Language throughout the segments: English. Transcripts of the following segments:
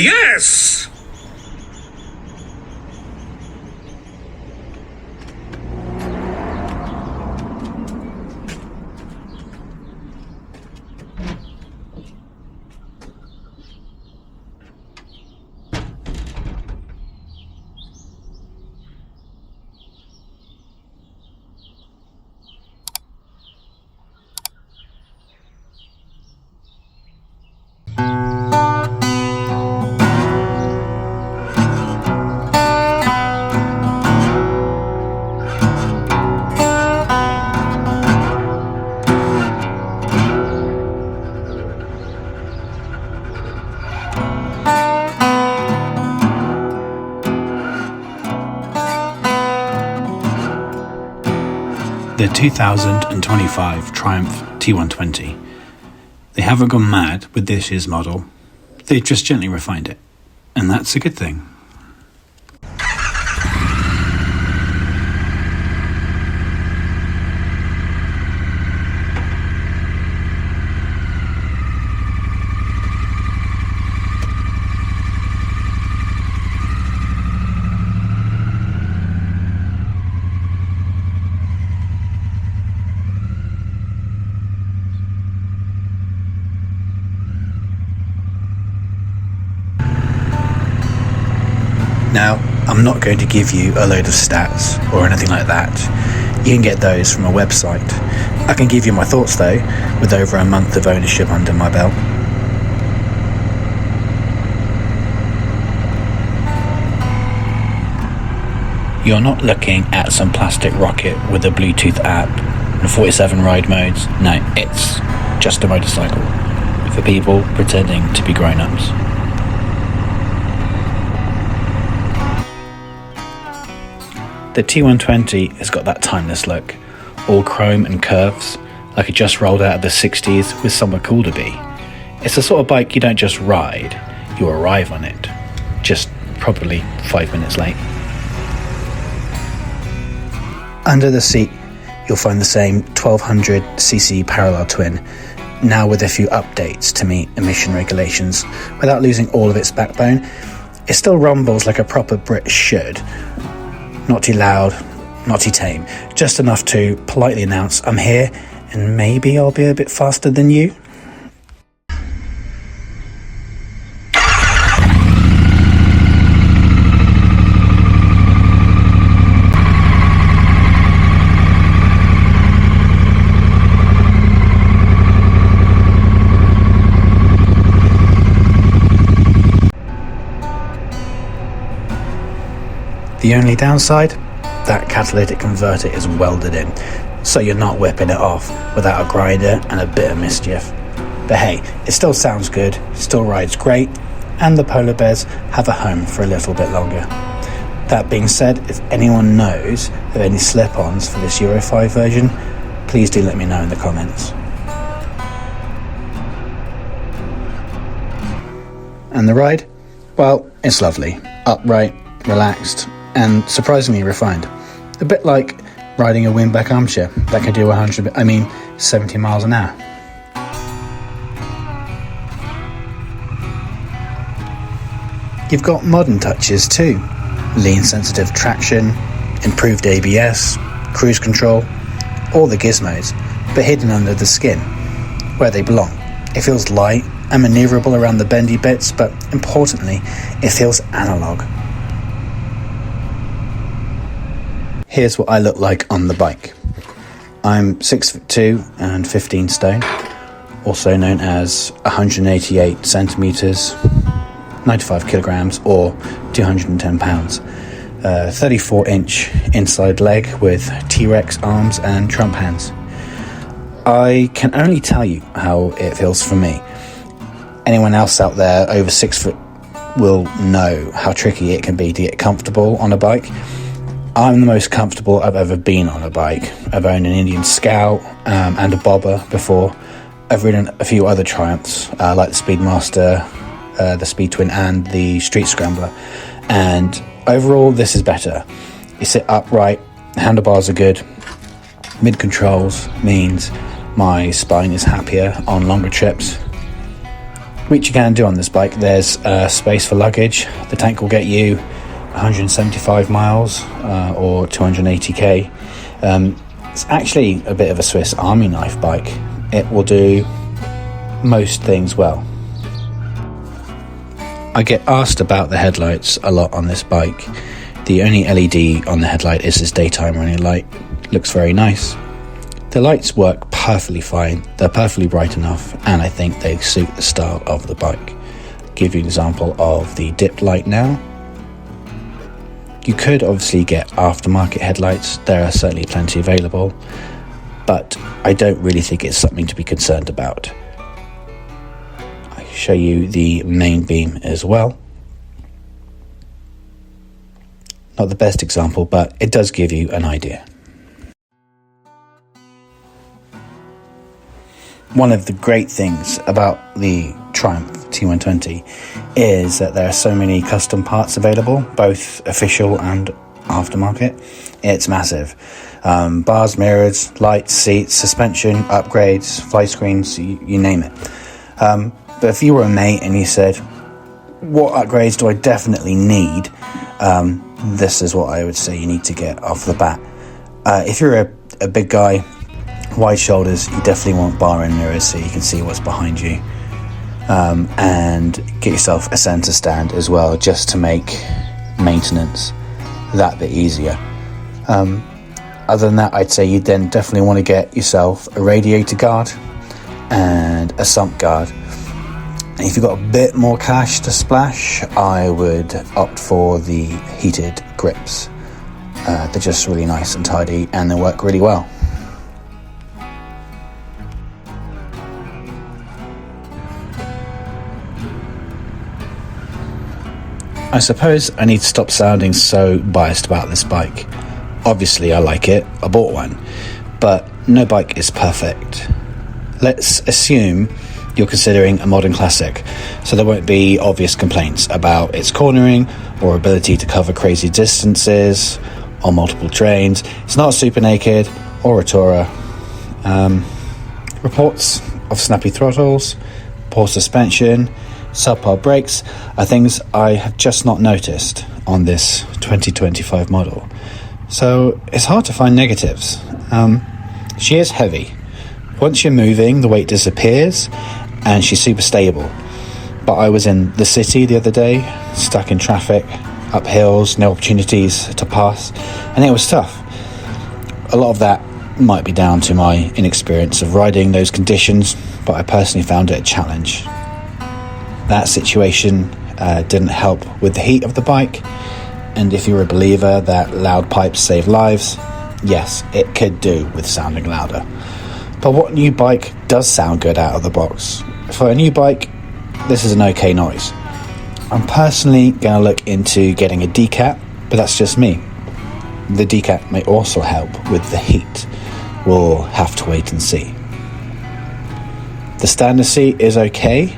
Yes! The 2025 Triumph T120. They haven't gone mad with this year's model, they've just gently refined it, and that's a good thing. Now, I'm not going to give you a load of stats or anything like that. You can get those from a website. I can give you my thoughts though, with over a month of ownership under my belt. You're not looking at some plastic rocket with a Bluetooth app and 47 ride modes. No, it's just a motorcycle for people pretending to be grown-ups. The T120 has got that timeless look, all chrome and curves, like it just rolled out of the 60s with somewhere cool to be. It's the sort of bike you don't just ride, you arrive on it, just probably 5 minutes late. Under the seat, you'll find the same 1200cc parallel twin, now with a few updates to meet emission regulations. Without losing all of its backbone, it still rumbles like a proper Brit should. Not too loud, not too tame, just enough to politely announce, I'm here, and maybe I'll be a bit faster than you. The only downside? That catalytic converter is welded in, so you're not whipping it off without a grinder and a bit of mischief. But hey, it still sounds good, still rides great, and the polar bears have a home for a little bit longer. That being said, if anyone knows of any slip-ons for this Euro 5 version, please do let me know in the comments. And the ride? Well, it's lovely, upright, relaxed, and surprisingly refined. A bit like riding a wingback armchair that can do 70 miles an hour. You've got modern touches too. Lean sensitive traction, improved ABS, cruise control, all the gizmos, but hidden under the skin, where they belong. It feels light and maneuverable around the bendy bits, but importantly, it feels analog. Here's what I look like on the bike. I'm 6'2" and 15 stone, also known as 188 centimeters, 95 kilograms or 210 pounds. 34-inch inside leg with T-Rex arms and Trump hands. I can only tell you how it feels for me. Anyone else out there over 6 foot will know how tricky it can be to get comfortable on a bike. I'm the most comfortable I've ever been on a bike. I've owned an Indian Scout and a bobber before. I've ridden a few other Triumphs like the Speedmaster, the Speed Twin and the Street Scrambler, and overall this is better. You sit upright, the handlebars are good, mid controls means my spine is happier on longer trips. which you can do on this bike. There's space for luggage. The tank will get you 175 miles or 280k. It's actually a bit of a Swiss Army knife bike. It will do most things well. I get asked about the headlights a lot on this bike. The only LED on the headlight is this daytime running light. Looks very nice. The lights work perfectly fine. They're perfectly bright enough, and I think they suit the style of the bike. I'll give you an example of the dipped light now. You could obviously get aftermarket headlights. There are certainly plenty available, but I don't really think it's something to be concerned about. I can show you the main beam as well. Not the best example, but it does give you an idea. One of the great things about the Triumph T120 is that there are so many custom parts available, both official and aftermarket. It's massive. Bars, mirrors, lights, seats, suspension, upgrades, fly screens, you name it. But if you were a mate and you said, what upgrades do I definitely need? This is what I would say you need to get off the bat. If you're a big guy, wide shoulders, you definitely want bar end mirrors so you can see what's behind you, and get yourself a center stand as well, just to make maintenance that bit easier. Other than that, I'd say you then definitely want to get yourself a radiator guard and a sump guard. And if you've got a bit more cash to splash, I would opt for the heated grips. They're just really nice and tidy, and they work really well. I suppose I need to stop sounding so biased about this bike. Obviously I like it, I bought one, but no bike is perfect. Let's assume you're considering a modern classic, so there won't be obvious complaints about its cornering or ability to cover crazy distances on multiple terrains. It's not a super naked or a tourer. Reports of snappy throttles, poor suspension, subpar brakes are things I have just not noticed on this 2025 model. So it's hard to find negatives. She is heavy. Once you're moving, the weight disappears, and she's super stable. But I was in the city the other day, stuck in traffic, up hills, no opportunities to pass, and it was tough. A lot of that might be down to my inexperience of riding those conditions, but I personally found it a challenge. That situation didn't help with the heat of the bike, and if you're a believer that loud pipes save lives, yes, it could do with sounding louder. But what new bike does sound good out of the box? For a new bike, this is an okay noise. I'm personally going to look into getting a decat, but that's just me. The decat may also help with the heat. We'll have to wait and see. The standard seat is okay.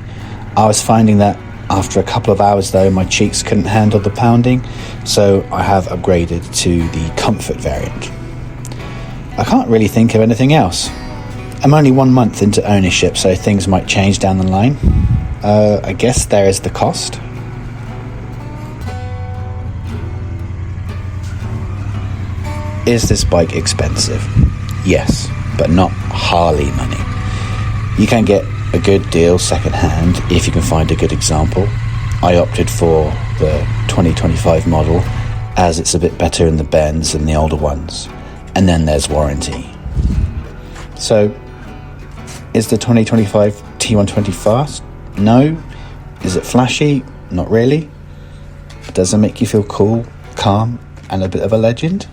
I was finding that after a couple of hours though, my cheeks couldn't handle the pounding, so I have upgraded to the comfort variant. I can't really think of anything else. I'm only 1 month into ownership, so things might change down the line. I guess there is the cost. Is this bike expensive? Yes, but not Harley money. You can get a good deal second hand if you can find a good example. I opted for the 2025 model as it's a bit better in the bends than the older ones, and then there's warranty. So is the 2025 T120 fast? No. Is it flashy? Not really. Does it make you feel cool, calm, and a bit of a legend?